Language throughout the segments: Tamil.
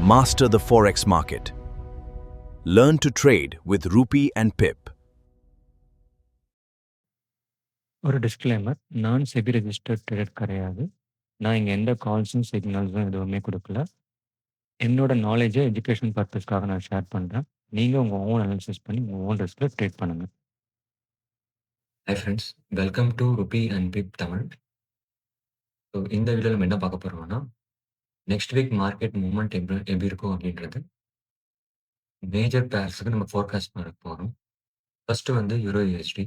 Master the Forex market. Learn to trade with Rupee and Pip. ஒரு டிஸ்க்ளைமர். நான் செபி ரெஜிஸ்டர்ட் ட்ரேடர் கிடையாது. நான் இங்கே எந்த கால்ஸும் சிக்னல்ஸும் எதுவுமே கொடுக்கல. என்னோட நாலேஜை எஜுகேஷன் பர்பஸ்க்காக நான் ஷேர் பண்ணுறேன். நீங்கள் உங்கள் ஓன் அனாலிசிஸ் பண்ணி உங்கள் ஓன் ரிஸ்கில் ட்ரேட் பண்ணுங்கள். Hi friends, welcome to Ruby and pip Tamil. So இந்த வீடியோவில் நம்ம என்ன பார்க்க போகிறோம்னா, நெக்ஸ்ட் வீக் மார்க்கெட் மூவ்மெண்ட் எப்படி இருக்கும் அப்படின்றது மேஜர் பேர்ஸுக்கு நம்ம ஃபோர்காஸ்ட் பண்ண போகிறோம். ஃபர்ஸ்ட்டு வந்து யூரோ யூஎஸ்டி.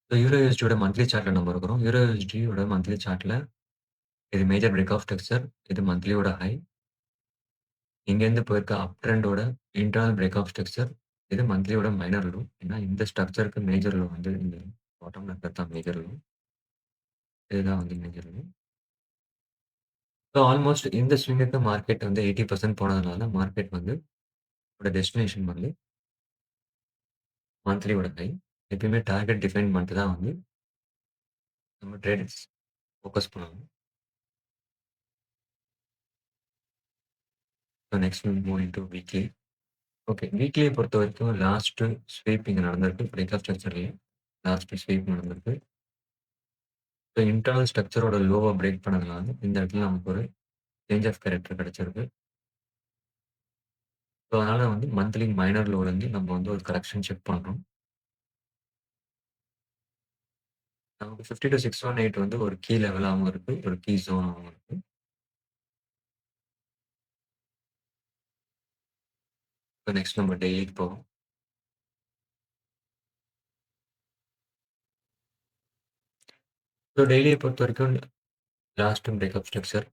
ஸோ யூரோ யூஎஸ்டியோட மந்த்லி சார்ட்டில் நம்ம இருக்கிறோம். யூரோ யூஎஸ்டியோட மந்த்லி சார்ட்டில் இது மேஜர் பிரேக் ஆஃப் ஸ்ட்ரக்சர், இது மந்த்லியோட ஹை. இங்கேருந்து போயிருக்க அப் ட்ரெண்டோட இன்டர்னல் பிரேக் ஆஃப் ஸ்ட்ரக்சர், இது மந்த்லியோட மைனர் லோ. ஏன்னா இந்த ஸ்ட்ரக்சருக்கு மேஜர் லோ வந்து இந்த பாட்டமில் இருக்கிறது தான் மேஜர் லோ. இதுதான் வந்து மேஜர் லோ. ஸோ ஆல்மோஸ்ட் இந்த ஸ்விங்குக்கு மார்க்கெட் வந்து 80% போனதுனால மார்க்கெட் வந்து ஒரு டெஸ்டினேஷன் வந்து மந்த்லியோட ஹை. எப்பயுமே டார்கெட் டிஃபைன் பண்ணிட்டு தான் வந்து நம்ம ட்ரேடர்ஸ் ஃபோக்கஸ் பண்ணணும். So next move into weekly. Okay, வீக்லியை பொறுத்த வரைக்கும் லாஸ்ட் ஸ்வீப் இங்கே நடந்திருக்கு. பிரேக் ஆஃப் ஸ்ட்ரக்சர்லேயே லாஸ்ட் ஸ்வீப் நடந்திருக்கு. ஸோ இன்டர்னல் ஸ்ட்ரக்சரோட லோவை பிரேக் பண்ணதுனால இந்த இடத்துல நமக்கு ஒரு சேஞ்ச் ஆஃப் கேரக்டர் கிடைச்சிருக்கு. ஸோ அதனால் வந்து மந்த்லி மைனர் லோலேருந்து நம்ம வந்து ஒரு கரெக்ஷன் செக் பண்ணுறோம். நமக்கு 50 to 618 வந்து ஒரு கீ லெவலாவும் இருக்கு, ஒரு கீ ஜோனாவும் இருக்கு. இப்போ நெக்ஸ்ட் நம்ம டெய்லிக்கு போவோம். ஸோ டெய்லியை பொறுத்த வரைக்கும் லாஸ்ட் பிரேக்அப் ஸ்ட்ரக்சர்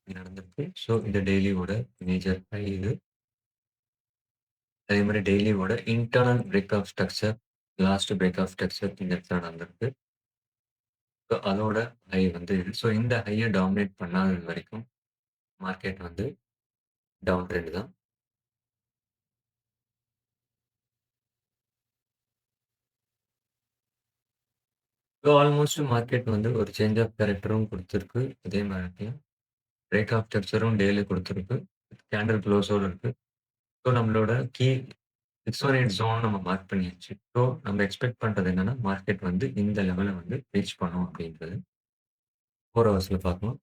நடந்திருக்கு. ஸோ இது டெய்லியோட மேஜர் ஹை இது. அதே மாதிரி டெய்லியோட internal break of structure, last break of structure இந்த இடத்துல நடந்திருக்கு. ஸோ அதோட ஹை வந்து இது. ஸோ இந்த ஹையை டாமினேட் பண்ணாத வரைக்கும் மார்க்கெட் வந்து டவுன் ட்ரெண்ட் தான். ஸோ ஆல்மோஸ்ட் மார்க்கெட் வந்து ஒரு சேஞ்ச் ஆஃப் கேரக்டரும் கொடுத்துருக்கு. அதே மாதிரி பிரேக் ஆஃப் ஸ்ட்ரக்சரும் டெய்லி கொடுத்துருக்கு. கேண்டில் க்ளோஸோடு இருக்கு. ஸோ நம்மளோட கீ 618 ஜோன் நம்ம மார்க் பண்ணியாச்சு. ஸோ நம்ம எக்ஸ்பெக்ட் பண்ணுறது என்னன்னா மார்க்கெட் வந்து இந்த லெவலை வந்து ரீச் பண்ணும் அப்படின்றது 4 ஹவர்ஸ்ல பார்க்கலாம்.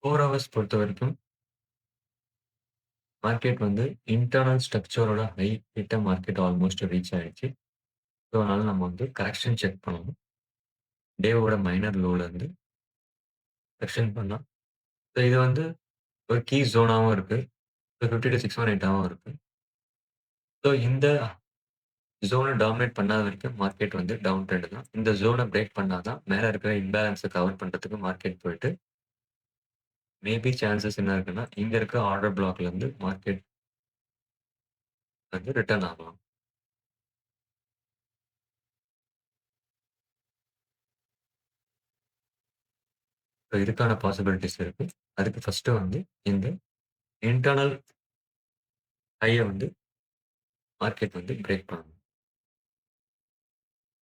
ஃபோர் ஹவர்ஸ் பொறுத்த வரைக்கும் மார்க்கெட் வந்து இன்டர்னல் ஸ்ட்ரக்சரோட ஹை கிட்ட மார்க்கெட் ஆல்மோஸ்ட் ரீச் ஆயிடுச்சு. ஸோ அதனால நம்ம வந்து கரெக்ஷன் செக் பண்ணணும். டேவோட மைனர் லோல இருந்து கரெக்ஷன் பண்ணலாம். ஸோ இது வந்து ஒரு கீ ஜோனாவும் இருக்கு. ஸோ 50 to 618 இருக்கு. ஸோ இந்த ஜோனை டாமினேட் பண்ணாத வரைக்கும் மார்க்கெட் வந்து டவுன் ட்ரெண்ட் தான். இந்த ஜோனை பிரேக் பண்ணாதான் மேல இருக்கிற இம்பேலன்ஸை கவர் பண்றதுக்கு மார்க்கெட் போயிட்டு மேபி சான்சஸ் என்ன இருக்குன்னா இங்க இருக்க ஆர்டர் பிளாக்ல இருந்து மார்க்கெட் வந்து ரிட்டர்ன் ஆகலாம். ஸோ இதுக்கான பாசிபிலிட்டிஸ் இருக்கு. அதுக்கு ஃபர்ஸ்ட் வந்து இந்த இன்டர்னல் ஹையை வந்து மார்க்கெட் வந்து பிரேக் பண்ணணும்.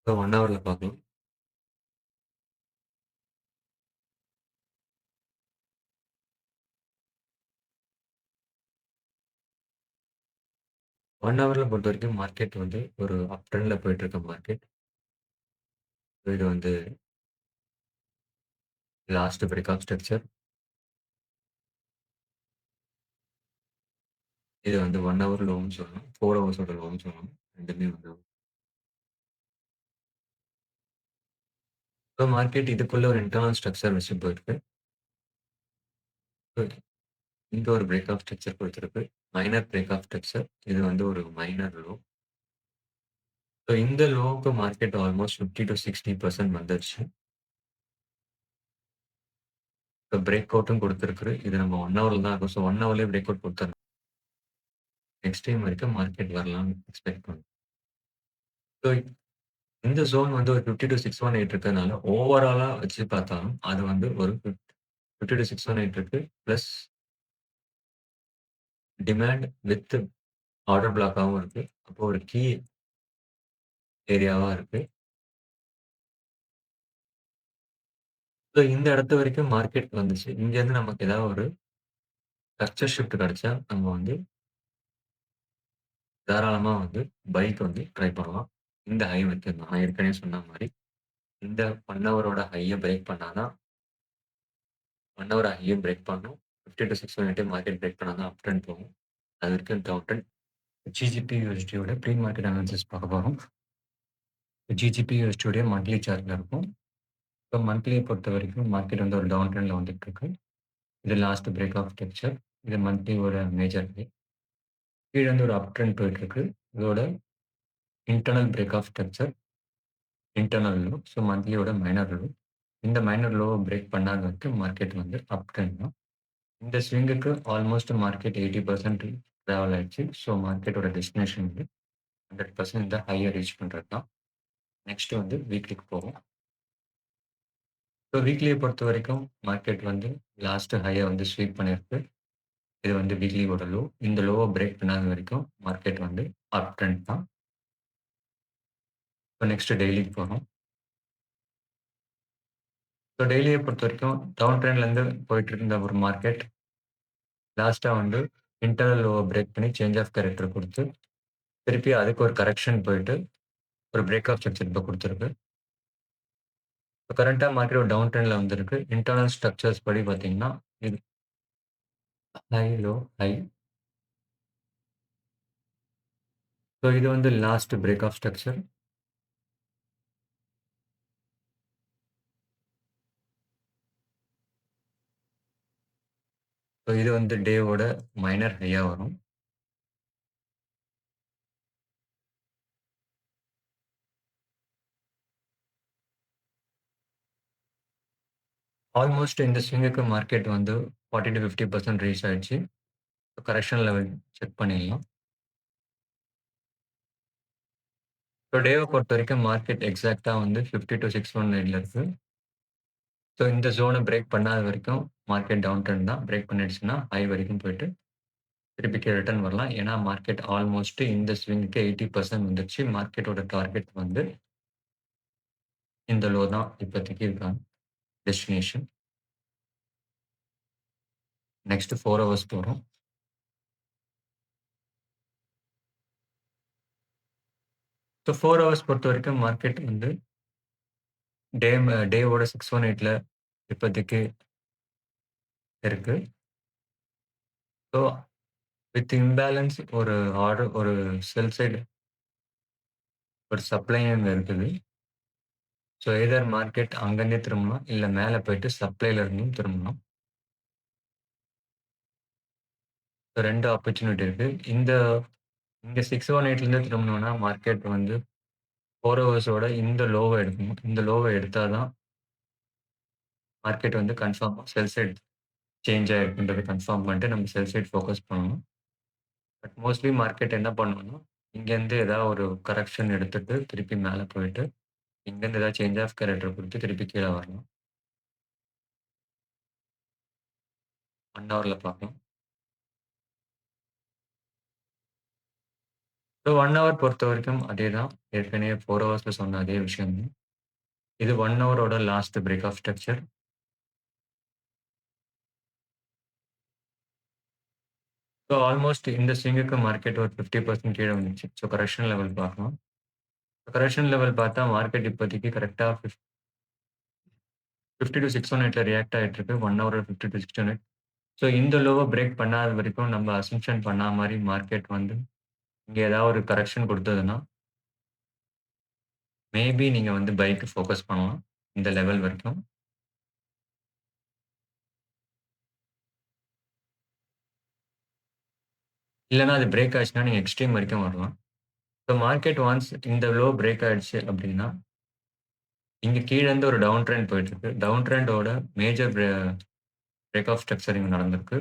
ஸோ 1 ஹவர்ல பார்க்கலாம். ஒன் ஹவர்ல பொறுத்த வரைக்கும் மார்க்கெட் வந்து ஒரு அப் ட்ரெண்ட்ல போயிட்டு இருக்க மார்க்கெட். இது வந்து லாஸ்ட் பிரேக் ஆஃப் ஸ்ட்ரக்சர். இது வந்து 1 ஹவர் லோன்னு சொல்லலாம். 4 ஹவர்ஸோட லோன்னு சொல்லலாம். ரெண்டுமே வந்து ஸோ மார்க்கெட் இதுக்குள்ள ஒரு இன்டர்னல் ஸ்ட்ரக்சர் வச்சு போயிருக்கு. இங்க ஒரு பிரேக் ஆஃப் ஸ்ட்ரக்சர் கொடுத்துருக்கு. Minor break of structure. இது வந்து ஒரு மைனர் லோ. ஸோ இந்த லோவுக்கு மார்க்கெட் ஆல்மோஸ்ட் 50 to 60% வந்துருச்சு. இப்போ பிரேக் அவுட்டும் கொடுத்துருக்கு. இது நம்ம 1 ஹவர்ல தான் இருக்கும். ஸோ 1 ஹவர்லேயே பிரேக் அவுட் கொடுத்துருங்க. நெக்ஸ்ட் டைம் வரைக்கும் மார்க்கெட் வரலாம்னு எக்ஸ்பெக்ட் பண்ணும். ஸோ இந்த ஜோன் வந்து ஒரு 50 to 618 இருக்கிறதுனால ஓவராலா வச்சு பார்த்தாலும் அது வந்து ஒரு 50 to 618 இருக்கு. பிளஸ் டிமாண்ட் வித் ஆர்டர் பிளாக்காவும் இருக்கு. அப்போ ஒரு கீ ஏரியாவா இருக்கு. ஸோ இந்த இடத்து வரைக்கும் மார்க்கெட் வந்துச்சு. இங்கேருந்து நமக்கு ஏதாவது ஒரு ஸ்ட்ரக்சர் ஷிஃப்ட் கிடைச்சா, நம்ம வந்து தாராளமா வந்து பைக்கு வந்து ட்ரை பண்ணலாம். இந்த ஹை வரைக்கும் தான். நான் ஏற்கனவே சொன்ன மாரி, இந்த 1 ஹவரோட ஹைய பிரேக் பண்ணா தான் 1 ஹவர் ஹைய பிரேக் பண்ணும். 50-618 மார்க்கெட் பிரேக் பண்ணா தான் அப் ட்ரெண்ட் போகும். அது வரைக்கும் டவுன் ட்ரெண்ட். ஜிஜிபி யூஎஸ்டியோட ப்ரீ மார்க்கெட் அனாலிசிஸ் பார்க்க போறோம். ஜிஜிபி யூஎஸ்டியோட மந்த்லி சார்ட்ல இருக்கும். இப்போ மந்த்லிய பொறுத்தவரைக்கும் மார்க்கெட் வந்து ஒரு டவுன் ட்ரெண்ட்ல வந்துட்டு இருக்கு. இது லாஸ்ட் பிரேக் ஆஃப் ஸ்ட்ரக்சர். இது மந்த்லியோட மேஜர் ஹை. கீழ இருந்து ஒரு அப் ட்ரெண்ட் போயிட்டு இருக்கு. இதோட internal break of structure, internal low. So மந்த்லியோட மைனர் லோ. இந்த மைனர் லோவ பிரேக் பண்ணாத வரைக்கும் மார்க்கெட் வந்து அப் ட்ரெண்ட் தான். இந்த ஸ்விங்குக்கு ஆல்மோஸ்ட் மார்க்கெட் 80% ட்ராவல் ஆயிடுச்சு. ஸோ மார்க்கெட்டோட டெஸ்டினேஷன் வந்து 100% இந்த ஹைய ரீச் பண்றது தான். நெக்ஸ்ட் வந்து வீக்லிக்கு போவோம். ஸோ வீக்லிய பொறுத்தவரைக்கும் மார்க்கெட் வந்து லாஸ்ட் ஹைய வந்து ஸ்வீப் பண்ணியிருக்கு. இது வந்து வீக்லியோட லோ. இந்த லோவ பிரேக் பண்ணாத வரைக்கும் மார்க்கெட் வந்து அப் ட்ரெண்ட் தான். இப்போ நெக்ஸ்ட் டெய்லிக்கு போறோம். ஸோ டெய்லிய பொறுத்தவரைக்கும் டவுன் ட்ரெண்ட்லேருந்து போயிட்டு இருந்த ஒரு மார்க்கெட் லாஸ்ட்டா வந்து இன்டர்னல் லோவ பிரேக் பண்ணி சேஞ்ச் ஆஃப் கேரக்டர் குடுத்து, திருப்பி அதுக்கு ஒரு கரெக்ஷன் போயிட்டு, ஒரு பிரேக் ஆஃப் ஸ்ட்ரக்சர் இப்போ குடுத்திருக்கு. இப்போ கரண்ட்டா மார்க்கெட் ஒரு டவுன் ட்ரெண்ட்ல வந்திருக்கு. இன்டர்னல் ஸ்ட்ரக்சர்ஸ் படி பார்த்தீங்கன்னா, இது ஹை, லோ, ஹை. ஸோ இது வந்து last break of structure. So இது வந்து டேவோட மைனர் ஹையா வரும். ஆல்மோஸ்ட் இந்த ஸ்விங்குக்கு மார்க்கெட் வந்து 40-50% ரீச் ஆயிடுச்சு. கரெக்ஷன் லெவல் செக் பண்ணிடலாம். ஸோ டேவ பொறுத்தவரைக்கும் மார்க்கெட் எக்ஸாக்ட்டா வந்து 50-619ல இருக்கு. ஸோ இந்த ஜோன பிரேக் பண்ணாத வரைக்கும் மார்க்கெட் டவுன் ட்ரெண்ட் தான். பிரேக் பண்ணிடுச்சுன்னா ஹை வரைக்கும் போயிட்டு திருப்பி கீழ ரிட்டர்ன் வரலாம். ஏன்னா மார்க்கெட் ஆல்மோஸ்ட் இந்த ஸ்விங்குக்கு 80% வந்துருச்சு. மார்க்கெட்டோட டார்கெட் வந்து இந்த லோ தான் இப்போதைக்கு இருக்காங்க டெஸ்டினேஷன். நெக்ஸ்ட் 4 ஹவர்ஸ் போறோம். ஸோ 4 ஹவர்ஸ் பொறுத்தவரைக்கும் மார்க்கெட் வந்து டேவோட 618ல இப்போதைக்கு இருக்கு. ஸோ வித் இம்பேலன்ஸ் ஒரு ஆர்டர் ஒரு செல் சைடு ஒரு சப்ளை அங்க இருக்குது. ஸோ எய்தர் மார்க்கெட் அங்கருந்தே திரும்பலாம், இல்ல மேல போயிட்டு சப்ளைல இருந்தும் திரும்பலாம். ஸோ 2 ஆப்பர்ச்சுனிட்டி இருக்கு. இங்க 618லேருந்து திரும்பணும்னா மார்க்கெட் வந்து 4 ஹவர்ஸோட இந்த லோவ எடுக்கணும். இந்த லோவ எடுத்தா தான் மார்க்கெட் வந்து கன்ஃபார்மா செல் சைடு சேஞ்ச் ஆயிருக்குன்றத கன்ஃபார்ம் பண்ணிட்டு நம்ம செல் சைடு ஃபோக்கஸ் பண்ணணும். பட் மோஸ்ட்லி மார்க்கெட் என்ன பண்ணும்னா, இங்கேருந்து ஏதாவது ஒரு கரெக்ஷன் எடுத்துட்டு திருப்பி மேல போயிட்டு, இங்கேருந்து ஏதாவது சேஞ்ச் ஆஃப் கேரக்டர் குடுத்து திருப்பி கீழ வரணும். 1 ஹவர்ல பார்க்கலாம். ஸோ 1 ஹவர் பொறுத்தவரைக்கும் அதேதான். ஏற்கனவே 4 ஹவர்ஸ்ல சொன்ன அதே விஷயம் தான். இது 1 ஹவரோட last break of structure. So almost இந்த ஸ்விங்குக்கு மார்க்கெட் ஒரு 50% கீழ வந்துருச்சு. ஸோ கரெக்ஷன் லெவல் பார்க்கலாம். கரெக்ஷன் லெவல் பார்த்தா மார்க்கெட் இப்போதைக்கு கரெக்ட்டா 50-618ல ரியாக்ட் ஆயிட்டு இருக்கு. 1 ஹவர்ல 50-618. ஸோ இந்த லோவ பிரேக் பண்ணாத வரைக்கும் நம்ம அசம்ப்ஷன் பண்ணா மாரி மார்க்கெட் வந்து இங்க ஏதாவது ஒரு கரெக்ஷன் குடுத்ததுன்னா மேபி நீங்க வந்து பைக்கு ஃபோக்கஸ் பண்ணலாம். இந்த லெவல் வரைக்கும். இல்லன்னா அது பிரேக் ஆச்சுன்னா நீங்க எக்ஸ்ட்ரீம் வரைக்கும் வரலாம். ஸோ மார்க்கெட் ஒன்ஸ் இந்த லோ பிரேக் ஆயிடுச்சு அப்டின்னா, இங்க கீழ இருந்து ஒரு டவுன் ட்ரெண்ட் போயிட்டு இருக்கு. டவுன் ட்ரெண்டோட மேஜர் பிரேக் ஆஃப் ஸ்ட்ரக்சர் இங்க நடந்திருக்கு.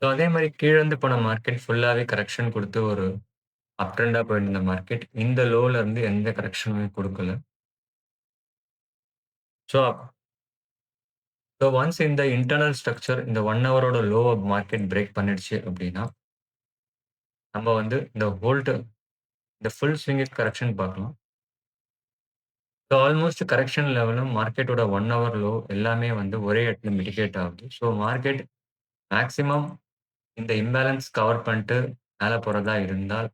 ஸோ அதே மாரி கீழ இருந்து போன மார்க்கெட் ஃபுல்லாவே கரெக்ஷன் குடுத்து ஒரு அப் ட்ரெண்டா போயிருந்த மார்க்கெட் இந்த லோல இருந்து எந்த கரெக்ஷனுமே குடுக்கல. ஸோ ஒன்ஸ் இந்த இன்டர்னல் ஸ்ட்ரக்சர் இந்த 1 ஹவரோட லோவ மார்க்கெட் பிரேக் பண்ணிடுச்சு அப்டின்னா, நம்ம வந்து இந்த ஃபுல் ஸ்விங் கரெக்ஷன் பார்க்கலாம். ஸோ ஆல்மோஸ்ட் கரெக்ஷன் லெவலும் மார்க்கெட்டோட 1 ஹவர் லோ எல்லாமே வந்து ஒரே இடத்துல மிட்டிகேட் ஆகுது. ஸோ மார்க்கெட் மேக்ஸிமம் இந்த இம்பேலன்ஸ் கவர் பண்ணிட்டு மேல போறதா இருந்தால்,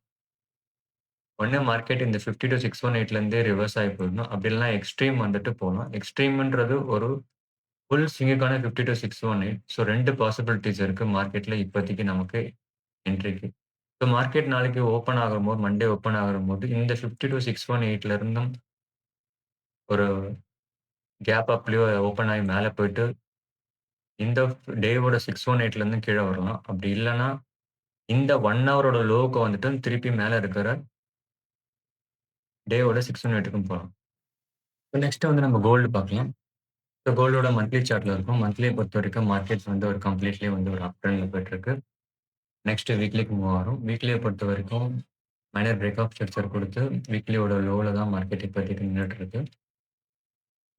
ஒண்ணு மார்க்கெட் இந்த 50 டூ 618லேருந்தே ரிவர்ஸ் ஆயி போயிடணும். அப்படி இல்லன்னா எக்ஸ்ட்ரீம் வந்துட்டு போலாம். எக்ஸ்ட்ரீம்ன்றது ஒரு ஃபுல் ஸ்விங்குக்கான 50 டூ 618. ஸோ 2 பாசிபிலிட்டீஸ் இருக்கு மார்க்கெட்ல இப்போதைக்கு நமக்கு என்ட்ரிக்கு. ஸோ மார்க்கெட் நாளைக்கு ஓப்பன் ஆகும்போது, மண்டே ஓப்பன் ஆகும்போது இந்த 50 டூ 618ல இருந்தும் ஒரு கேப் அப்லயோ ஓப்பன் ஆகி மேல போயிட்டு, இந்த டேவோட 618லேருந்து கீழ வரலாம். அப்படி இல்லன்னா, இந்த 1 ஹவரோட லோவுக்கு வந்துட்டு திருப்பி மேல இருக்கிற டேவோட 618க்கும் போலாம். நெக்ஸ்ட் வந்து நம்ம கோல்டு பார்க்கலாம். ஸோ கோல்டோட மந்த்லி சார்ட்ல இருக்கும். மந்த்லிய பொறுத்தவரைக்கும் மார்க்கெட்ஸ் வந்து ஒரு கம்ப்ளீட்லி வந்து ஒரு அப் ட்ரெண்ட்ல போயிட்டுருக்கு. நெக்ஸ்ட் வீக்லிக்கு மூவ் ஆகும். வீக்லிய பொறுத்தவரைக்கும் மைனர் பிரேக் ஆஃப் ஸ்ட்ரக்சர் குடுத்து, வீக்லியோட லோல தான் மார்க்கெட் இப்போதைக்கு நின்னுட்டு இருக்கு.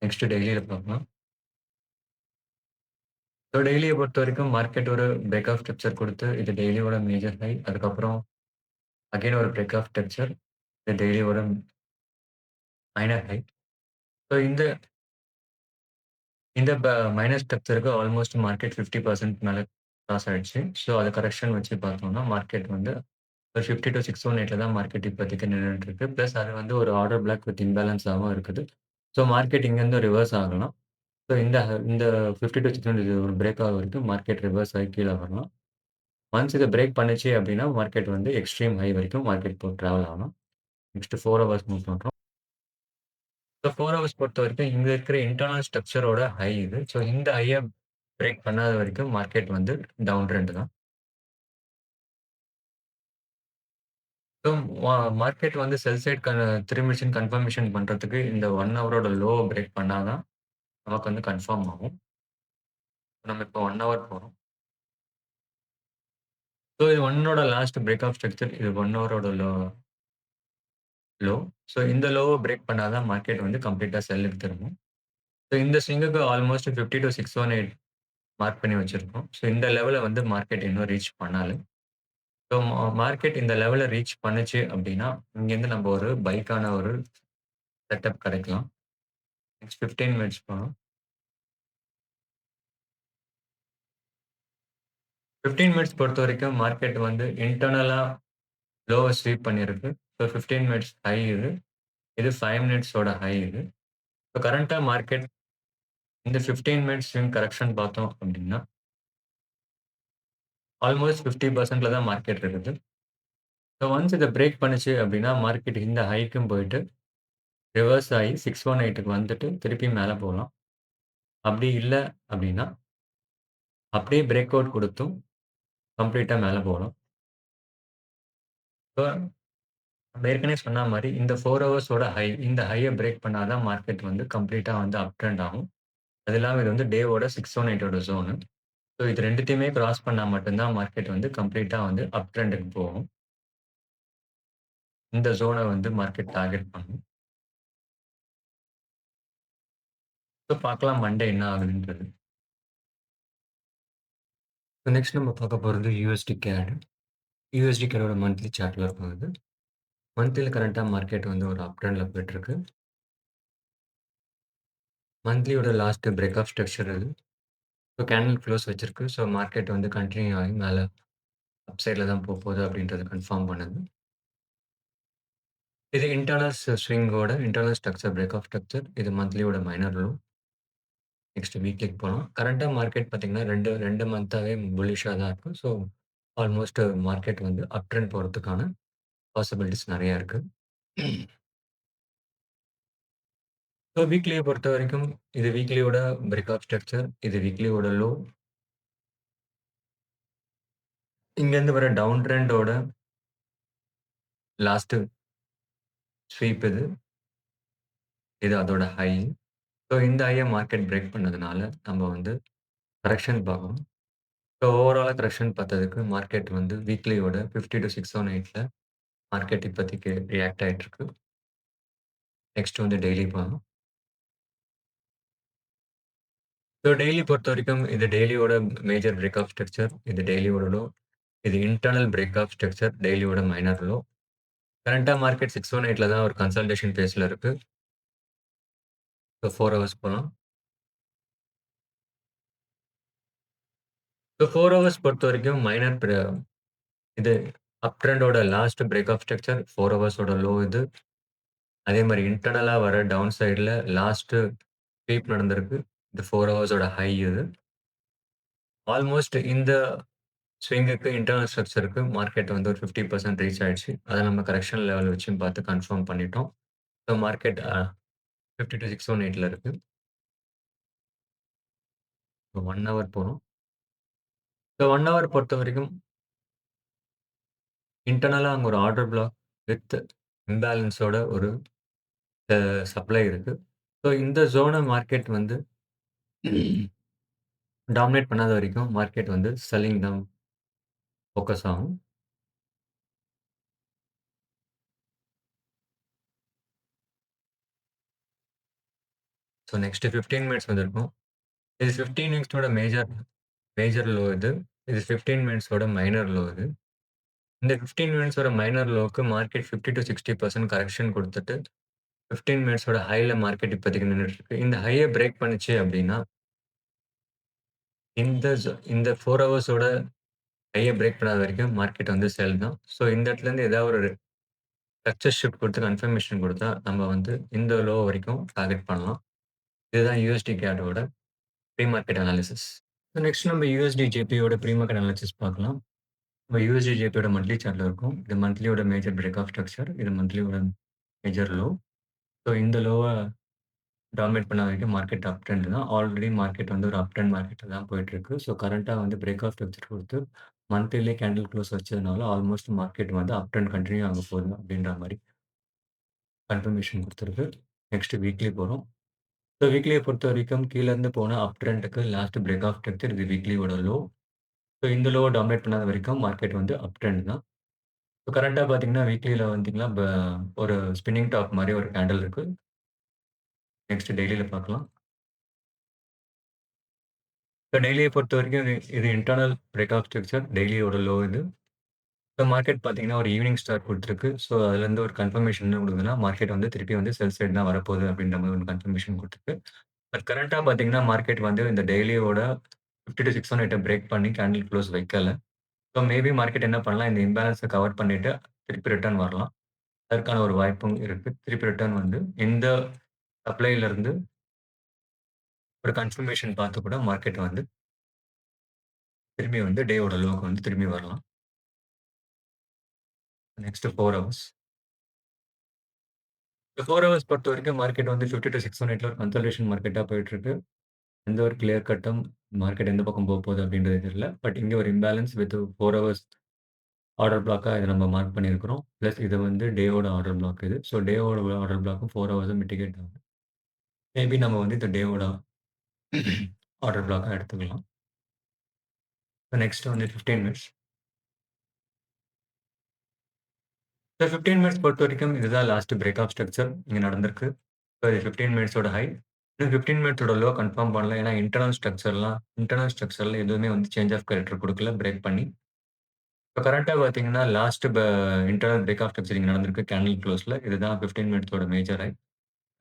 நெக்ஸ்ட் டெய்லில பார்க்கலாம். ஸோ டெய்லிய பொறுத்தவரைக்கும் மார்க்கெட் ஒரு பிரேக் ஆஃப் ஸ்ட்ரக்சர் குடுத்து, இது டெய்லியோட மேஜர் ஹை. அதுக்கப்புறம் அகைன் ஒரு பிரேக் ஆஃப் ஸ்ட்ரக்சர். இது டெய்லியோட மைனர் ஹை. ஸோ இந்த இந்த மைனர் ஸ்ட்ரக்சருக்கு ஆல்மோஸ்ட் மார்க்கெட் 50% மேல கிராஸ் ஆயிடுச்சு. ஸோ அது கரெக்ஷன் வச்சு பார்த்தோம்னா, மார்க்கெட் வந்து ஒரு 50 டூ 618ல தான் மார்க்கெட் இப்போதைக்கு நின்னுட்டு இருக்கு. பிளஸ் அது வந்து ஒரு ஆர்டர் பிளாக் வித் இம்பேலன்ஸாவும் இருக்குது. ஸோ மார்க்கெட் இங்கேருந்து ரிவர்ஸ் ஆகலாம். ஸோ இந்த 50 டூ 600 இது ஒரு பிரேக் ஆகுற வரைக்கும் மார்க்கெட் ரிவர்ஸ் ஆகி கீழ வரலாம். ஒன்ஸ் இத பிரேக் பண்ணுச்சு அப்டின்னா, மார்க்கெட் வந்து எக்ஸ்ட்ரீம் ஹை வரைக்கும் மார்க்கெட் டிராவல் ஆகலாம். நெக்ஸ்ட் 4 ஹவர்ஸ் மூவ் பண்றோம். ஸோ 4 ஹவர்ஸ் பொறுத்தவரைக்கும் இங்க இருக்கிற இன்டர்னல் ஸ்ட்ரக்சரோட ஹை இது. ஸோ இந்த ஹைய பிரேக் பண்ணாத வரைக்கும் மார்க்கெட் வந்து டவுன் ட்ரெண்ட் தான். ஸோ மார்க்கெட் வந்து செல் சைட் திரும்பிடுச்சுன்னு கன்ஃபர்மேஷன் பண்றதுக்கு இந்த 1 ஹவரோட லோவ பிரேக் பண்ணா தான் நமக்கு வந்து கன்ஃபார்ம் ஆகும். நம்ம இப்போ 1 ஹவர் போறோம். ஸோ இது 1 லாஸ்ட் பிரேக் ஆஃப் ஸ்ட்ரக்சர். இது 1 ஹவரோட லோ. ஸோ இந்த லோவ பிரேக் பண்ணா தான் மார்க்கெட் வந்து கம்ப்ளீட்டா செல்லுக்கு திரும்பும். ஸோ இந்த ஸ்விங்குக்கு ஆல்மோஸ்ட் 50 டூ 618 மார்க் பண்ணி வச்சிருக்கோம். ஸோ இந்த லெவல வந்து மார்க்கெட் இன்னும் ரீச் பண்ணாது. ஸோ மார்க்கெட் இந்த லெவல ரீச் பண்ணுச்சு அப்டின்னா, இங்கேருந்து நம்ம ஒரு பைக்கான ஒரு செட்டப் கிடைக்கலாம். நெக்ஸ்ட் 15 மினிட்ஸ் போலாம். 15 மினிட்ஸ் பொறுத்தவரைக்கும் மார்க்கெட் வந்து இன்டர்னலா லோவ ஸ்வீப் பண்ணியிருக்கு. ஸோ 15 மினிட்ஸ் ஹை இது. இது 5 மினிட்ஸோட ஹை இது. ஸோ கரண்ட்டா மார்க்கெட் இந்த 15 மினிட்ஸ் ஸ்விங் கரெக்ஷன் பார்த்தோம் அப்டின்னா, ஆல்மோஸ்ட் 50%ல தான் மார்க்கெட் இருக்குது. ஸோ ஒன்ஸ் இத பிரேக் பண்ணுச்சு அப்டின்னா, மார்க்கெட் இந்த ஹைக்கும் போயிட்டு ரிவர்ஸ் ஆயி 618க்கு வந்துட்டு திருப்பி மேல போலாம். அப்டி இல்ல அப்டின்னா, அப்டியே பிரேக் அவுட் குடுத்தும் கம்ப்ளீட்டா மேல போலாம். ஸோ நம்ம ஏற்கனவே சொன்ன மாரி இந்த 4 ஹவர்ஸோட ஹை, இந்த ஹைய பிரேக் பண்ணா தான் மார்க்கெட் வந்து கம்ப்ளீட்டா வந்து அப் ட்ரெண்ட் ஆகும். அது இல்லாம இது வந்து டேவோட 618ஓட ஜோனு. ஸோ இது 2த்தையுமே கிராஸ் பண்ணா மட்டும் தான் மார்க்கெட் வந்து கம்ப்ளீட்டா வந்து அப் ட்ரெண்டுக்கு போகும். இந்த ஜோன வந்து மார்க்கெட் டார்கெட் பண்ணும். ஸோ பார்க்கலாம் மண்டே என்ன ஆகுதுன்றது. ஸோ நெக்ஸ்ட் நம்ம பார்க்க போறது USD CAD. USD CADோட மந்த்லி சார்ட்ல இருக்கும் இது. மந்த்லில கரண்ட்டா மார்க்கெட் வந்து ஒரு அப் ட்ரெண்ட்ல போயிட்டுருக்கு. மந்த்லியோட லாஸ்ட் பிரேக் ஆஃப் ஸ்ட்ரக்சர் இது. ஸோ கேண்டில் க்ளோஸ் வச்சிருக்கு. ஸோ மார்க்கெட் வந்து கன்டின்யூ ஆகி மேல அப் சைட்ல தான் போப்போது அப்படின்றத கன்ஃபார்ம் பண்ணுது. இது இன்டர்னல் ஸ்விங்கோட internal structure break of structure. இது மந்த்லியோட மைனர் லோ. நெக்ஸ்ட் வீக்லிக்கு போலாம். கரண்ட்டா மார்க்கெட் பார்த்தீங்கன்னா 2 மந்த்தாவே புல்லிஷா தான் இருக்கு. ஸோ ஆல்மோஸ்ட் மார்க்கெட் வந்து அப் ட்ரெண்ட் போறதுக்கான பாசிபிலிட்டீஸ் நெறைய இருக்கு. ஸோ வீக்லிய பொறுத்தவரைக்கும் இது வீக்லியோட பிரேக் ஆஃப் ஸ்ட்ரக்சர். இது வீக்லியோட லோ. இங்கேருந்து வர டவுன் ட்ரெண்டோட லாஸ்ட் ஸ்வீப் இது. இது அதோட ஹை. ஸோ இந்த ஹைய மார்க்கெட் பிரேக் பண்ணதுனால நம்ம வந்து கரெக்ஷன் பார்க்கணும். ஸோ ஓவராலா கரெக்ஷன் பார்த்ததுக்கு மார்க்கெட் வந்து வீக்லியோட 50 டூ 618ல மார்க்கெட் இப்போதைக்கு ரியாக்ட் ஆயிட்டுருக்கு. நெக்ஸ்ட் வந்து டெய்லி பார்க்கலாம். ஸோ டெய்லி பொறுத்தவரைக்கும் இது டெய்லியோட மேஜர் பிரேக் ஆஃப் ஸ்ட்ரக்சர். இது டெய்லியோட லோ. இது இன்டர்னல் பிரேக் ஆஃப் ஸ்ட்ரக்சர். டெய்லியோட மைனர் லோ. கரண்ட்டா மார்க்கெட் 618ல தான் ஒரு கன்சால்டேஷன் ஃபேஸ்ல இருக்கு. ஸோ 4 ஹவர்ஸ் போலாம். ஸோ 4 ஹவர்ஸ் பொறுத்தவரைக்கும் மைனர் இது அப் ட்ரெண்டோட லாஸ்ட் பிரேக் ஆஃப் ஸ்ட்ரக்சர் 4 ஹவர்ஸோட லோ இது. அதே மாரி இன்டர்னலா வர டவுன் சைட்ல லாஸ்ட் ஸ்வீப் நடந்திருக்கு. இது 4 ஹவர்ஸோட ஹை இது. ஆல்மோஸ்ட் இந்த ஸ்விங்குக்கு இன்டர்னல் ஸ்ட்ரக்சருக்கு மார்க்கெட் வந்து ஒரு 50% ரீச் ஆயிடுச்சு. அத நம்ம கரெக்ஷன் லெவல் வச்சும் பார்த்து கன்ஃபார்ம் பண்ணிட்டோம். ஸோ மார்க்கெட் 52,618ல இருக்கு. 1 ஹவர் போறோம். ஸோ 1 ஹவர் பொறுத்தவரைக்கும் இன்டர்னலா அங்க ஒரு ஆர்டர் பிளாக் வித் இம்பேலன்ஸோட ஒரு சப்ளை இருக்கு. ஸோ இந்த ஜோன மார்க்கெட் வந்து டாமினேட் பண்ணாத வரைக்கும் மார்க்கெட் வந்து செல்லிங் தான் ஃபோக்கஸ் ஆகும். ஸோ நெக்ஸ்ட் 15 மினிட்ஸ் வந்திருக்கும். இது 15 மினிட்ஸோட மேஜர் லோ இது. இது 15 மினிட்ஸோட மைனர் லோ இது. இந்த 15 மினிட்ஸோட மைனர் லோக்கு மார்க்கெட் 50-60% கரெக்ஷன் குடுத்துட்டு, 15 மினிட்ஸோட ஹைல மார்க்கெட் இப்போதைக்கு நின்னுட்டு இருக்கு. இந்த ஹைய பிரேக் பண்ணுச்சு அப்டின்னா, இந்த 4 ஹவர்ஸோட ஹைய பிரேக் பண்ணாத வரைக்கும் மார்க்கெட் வந்து செல் தான். ஸோ இந்த இடத்துலருந்து ஏதாவது ஒரு ஸ்ட்ரக்சர் ஷிஃப்ட் குடுத்து கன்ஃபர்மேஷன் குடுத்தா, நம்ம வந்து இந்த லோ வரைக்கும் டார்கெட் பண்ணலாம். இதுதான் USD CAD ஓட ப்ரீ மார்க்கெட் அனாலிசிஸ். நெக்ஸ்ட் நம்ம USD JPY pre market analysis பார்க்கலாம். நம்ம USD JPY மந்த்லி சார்ட்ல இருக்கும். இது மந்த்லியோட மேஜர் பிரேக் ஆஃப் ஸ்ட்ரக்சர். இது மந்த்லியோட மேஜர் லோ. ஸோ இந்த லோவ டாமினேட் பண்ண வரைக்கும் மார்க்கெட் அப் ட்ரெண்ட் தான். ஆல்ரெடி மார்க்கெட் வந்து ஒரு அப் ட்ரெண்ட் மார்க்கெட்ல தான் போயிட்டுருக்கு. ஸோ கரண்ட்டா வந்து பிரேக் ஆஃப் ஸ்ட்ரக்சர் குடுத்து மந்த்லிலே கேண்டில் க்ளோஸ் வச்சதுனால ஆல்மோஸ்ட் மார்க்கெட் வந்து அப் ட்ரெண்ட் கன்டின்யூ ஆக போகுது அப்டின்ற மாரி கன்ஃபர்மேஷன் குடுத்திருக்கு. நெக்ஸ்ட் வீக்லி போறோம். ஸோ வீக்லிய பொறுத்தவரைக்கும் கீழ இருந்து போன அப் ட்ரெண்ட்க்கு லாஸ்ட் பிரேக் ஆஃப் ஸ்ட்ரக்சர் இது வீக்லியோட லோ. ஸோ இந்த லோவ டாமினேட் பண்ணாத வரைக்கும் மார்க்கெட் வந்து அப் ட்ரெண்ட் தான். இப்போ கரண்ட்டா பார்த்தீங்கன்னா, வீக்லில வந்தீங்கன்னா, ஒரு ஸ்பின்னிங் டாப் மாரி ஒரு கேண்டில் இருக்கு. நெக்ஸ்ட் டெய்லில பார்க்கலாம். இப்போ டெய்லிய பொறுத்தவரைக்கும் இது இன்டர்னல் பிரேக் ஆஃப் ஸ்ட்ரக்சர். டெய்லியோட லோ இது. இப்போ மார்க்கெட் பார்த்தீங்கன்னா, ஒரு ஈவினிங் ஸ்டார் குடுத்துருக்கு. ஸோ அதுலேருந்து ஒரு கன்ஃபர்மேஷன் என்ன குடுக்குதுன்னா, மார்க்கெட் வந்து திருப்பி வந்து செல் சைடு தான் வரப்போகுது அப்படின்ற மாரி ஒரு கன்ஃபர்மேஷன் குடுத்துருக்கு. பட் கரண்ட்டா பார்த்தீங்கன்னா, மார்க்கெட் வந்து இந்த டெய்லியோட 50-618 பிரேக் பண்ணி கேண்டில் க்ளோஸ் வைக்கல. ஸோ மேபி மார்க்கெட் என்ன பண்ணலாம், இந்த இம்பேலன்ஸ கவர் பண்ணிட்டு திருப்பி ரிட்டர்ன் வரலாம். அதற்கான ஒரு வாய்ப்பும் இருக்கு. திருப்பி ரிட்டர்ன் வந்து இந்த சப்ளைலருந்து ஒரு கன்ஃபர்மேஷன் பார்த்து கூட மார்க்கெட் வந்து திரும்பி வந்து டேவோட லோக்கு வந்து திரும்பி வரலாம். Next 4 hours. இந்த 4 ஹவர்ஸ் பொறுத்தவரைக்கும் மார்க்கெட் வந்து 50-618ல ஒரு கன்சாலிடேஷன் மார்க்கெட்டா போயிட்டுருக்கு. எந்த ஒரு கிளியர் கட்டும் மார்க்கெட் எந்த பக்கம் போப்போகுது அப்படின்றது தெரியல. பட் இங்க ஒரு இம்பேலன்ஸ் வித் 4 ஹவர்ஸ் ஆர்டர் பிளாக்கா இத நம்ம மார்க் பண்ணியிருக்கிறோம். பிளஸ் இது வந்து டேவோட ஆர்டர் பிளாக் இது. ஸோ டேவோட ஆர்டர் பிளாக்கும் 4 ஹவர்ஸும் மிட்டிகேட் ஆகுது. மேபி நம்ம வந்து இந்த டேவோட ஆர்டர் பிளாக்கா எடுத்துக்கலாம். நெக்ஸ்ட் வந்து 15 மினிட்ஸ். இந்த 15 மினிட்ஸ் பொறுத்தவரைக்கும் இதுதான் லாஸ்ட் பிரேக் ஆஃப் ஸ்ட்ரக்சர் இங்க நடந்திருக்கு. ஸோ இது 15 மினிட்ஸோட ஹை. இன்னும் 15 மினிட்ஸோட லோ கன்ஃபார்ம் பண்ணல. ஏன்னா இன்டர்னல் ஸ்ட்ரக்சர்ல எதுவுமே வந்து சேஞ்ச் ஆஃப் கேரக்டர் குடுக்கல பிரேக் பண்ணி. இப்போ கரண்ட்டா பார்த்தீங்கன்னா, last internal break of structure இங்க நடந்திருக்கு கேண்டில் க்ளோஸ்ல. இதுதான் 15 மினிட்ஸோட மேஜர் ஹை.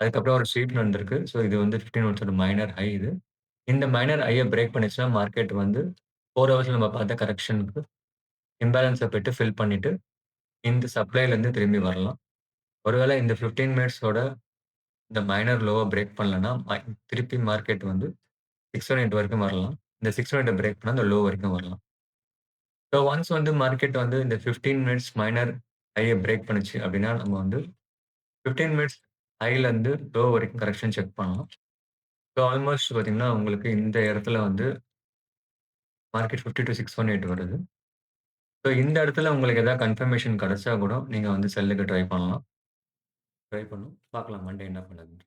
அதுக்கப்புறம் ஒரு ஸ்வீப் நடந்திருக்கு. ஸோ இது வந்து 15 மினிட்ஸோட மைனர் ஹை இது. இந்த மைனர் ஹைய பிரேக் பண்ணுச்சுன்னா, மார்க்கெட் வந்து 4 ஹவர்ஸ்ல நம்ம பார்த்த கரெக்ஷனுக்கு இம்பேலன்ஸ பெட்டு ஃபில் பண்ணிட்டு, இந்த சப்ளைலருந்து திரும்பி வரலாம். ஒருவேள இந்த 15 மினிட்ஸோட இந்த மைனர் லோவ பிரேக் பண்ணலன்னா, திருப்பி மார்க்கெட் வந்து 618 வரைக்கும் வரலாம். இந்த 618 பிரேக் பண்ணா அந்த லோ வரைக்கும் வரலாம். ஸோ ஒன்ஸ் வந்து மார்க்கெட் வந்து இந்த 15 மினிட்ஸ் மைனர் ஹைய பிரேக் பண்ணுச்சு அப்படின்னா, நம்ம வந்து 15 மினிட்ஸ் ஹைலருந்து லோ வரைக்கும் கரெக்ஷன் செக் பண்ணலாம். ஸோ ஆல்மோஸ்ட் பார்த்தீங்கன்னா, உங்களுக்கு இந்த இடத்துல வந்து மார்க்கெட் 50-618 வருது. ஸோ இந்த இடத்துல உங்களுக்கு ஏதாவது கன்ஃபர்மேஷன் கிடைச்சா கூட, நீங்க வந்து செல்லுக்கு ட்ரை பண்ணலாம். ட்ரை பண்ணும். பார்க்கலாம் மண்டே என்ன பண்ணுதுன்னு.